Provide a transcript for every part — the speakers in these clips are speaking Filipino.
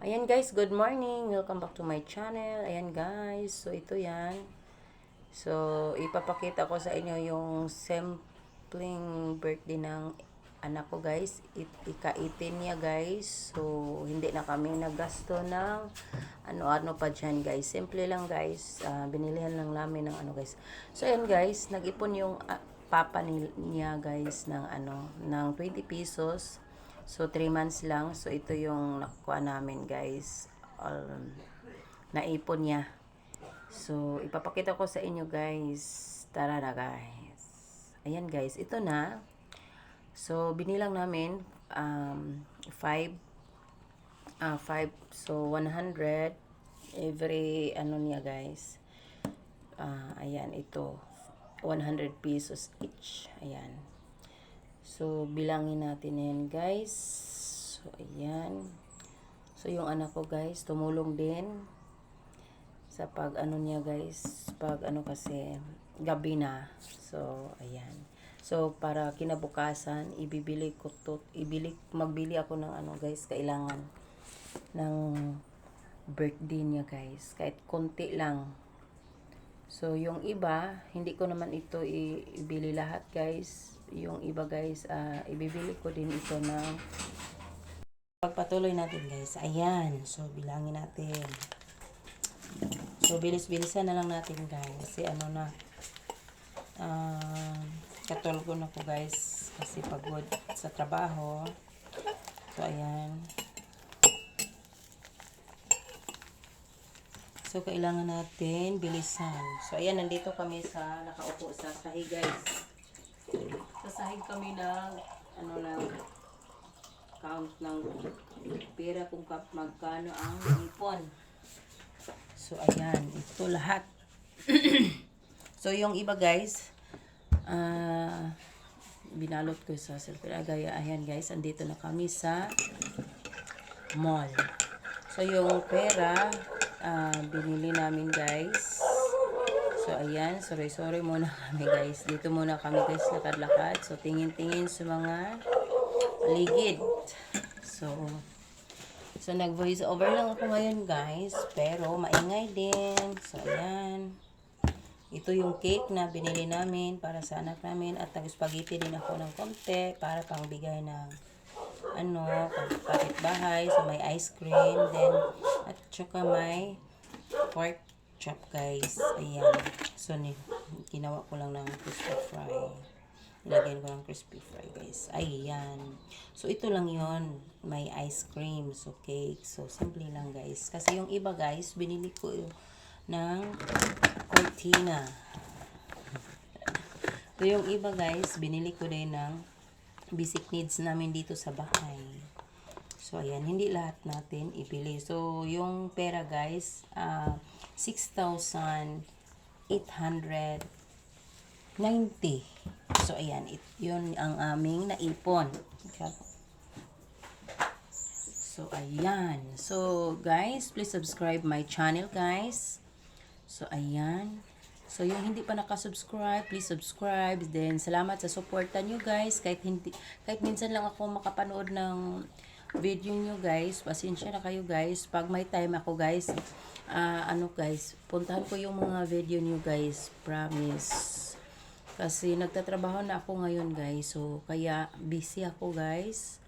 Ayan guys, good morning. Welcome back to my channel. Ayan guys, so ito yan. So, ipapakita ko sa inyo yung sampling birthday ng anak ko guys. Ika-18 niya guys. So, hindi na kami naggasto ng ano-ano pa dyan guys. Simple lang guys. Binilihan lang namin ng ano guys. So, ayan guys, nag-ipon yung papa niya guys ng ng 20 pesos. So, 3 months lang. So, ito yung nakuha namin, guys. Naipon niya. So, ipapakita ko sa inyo, guys. Tara na, guys. Ayan, guys. Ito na. So, binilang namin 5. 5. So, 100 every, niya, guys. Ayan, ito. 100 pesos each. Ayan. So, bilangin natin yan, guys. So, ayan. So, yung anak ko, guys, tumulong din sa niya, guys. Kasi, gabi na. So, ayan. So, para kinabukasan, magbili ako ng guys, kailangan ng birthday niya, guys. Kahit konti lang. So, yung iba, hindi ko naman ito ibili lahat, guys. Yung iba guys, ibibili ko din ito ng pagpatuloy natin guys. Ayan. So, bilangin natin. So, bilis-bilisan na lang natin guys. Kasi katulog na ko guys. Kasi pagod sa trabaho. So, ayan. So, kailangan natin bilisan. So, ayan. Nandito kami nakaupo sa sahig guys. Sasahig kami ng count ng pera kung magkano ang ipon. So, ayan. Ito lahat. So, yung iba guys, binalot ko sa cellphone. Ayan guys, andito na kami sa mall. So, yung pera, binili namin guys. So, ayan. Sorry muna kami, guys. Dito muna kami, guys, lakad-lakad. So, tingin-tingin sa mga ligid. So, nag-voice over lang ako ngayon, guys. Pero, maingay din. So, ayan. Ito yung cake na binili namin para sa anak namin. At nag-spaghetti din ako ng konti para pangbigay ng kapitbahay. So, may ice cream. Then, at saka may pork chop guys. Ayan. So, ginawa ko lang ng crispy fry. Nilagyan ko ng crispy fry guys. Ayan. So, ito lang yon. May ice cream. So, cake. So, simple lang guys. Kasi yung iba guys, binili ko ng cortina. So, yung iba guys, binili ko din ng basic needs namin dito sa bahay. So, ayan. Hindi lahat natin ibili. So, yung pera guys, 6,890. So, ayan. Yun ang aming naipon. So, ayan. So, guys, please subscribe my channel, guys. So, ayan. So, yung hindi pa nakasubscribe, please subscribe. Then, salamat sa suporta nyo, guys. Kahit minsan lang ako makapanood ng video nyo guys, pasensya na kayo guys. Pag may time ako guys, guys, puntahan ko yung mga video nyo guys, promise. Kasi nagtatrabaho na ako ngayon guys, so kaya busy ako guys.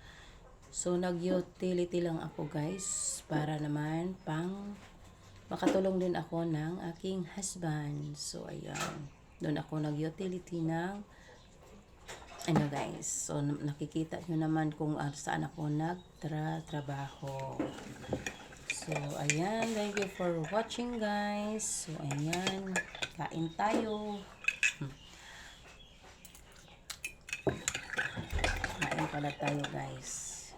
So nag-utility lang ako guys, para naman makatulong din ako ng aking husband. So ayan, doon ako nag-utility ng guys, so nakikita nyo naman kung saan ako nagtrabaho. So, ayan, thank you for watching guys. So, ayan, kain tayo. Kain pala tayo guys.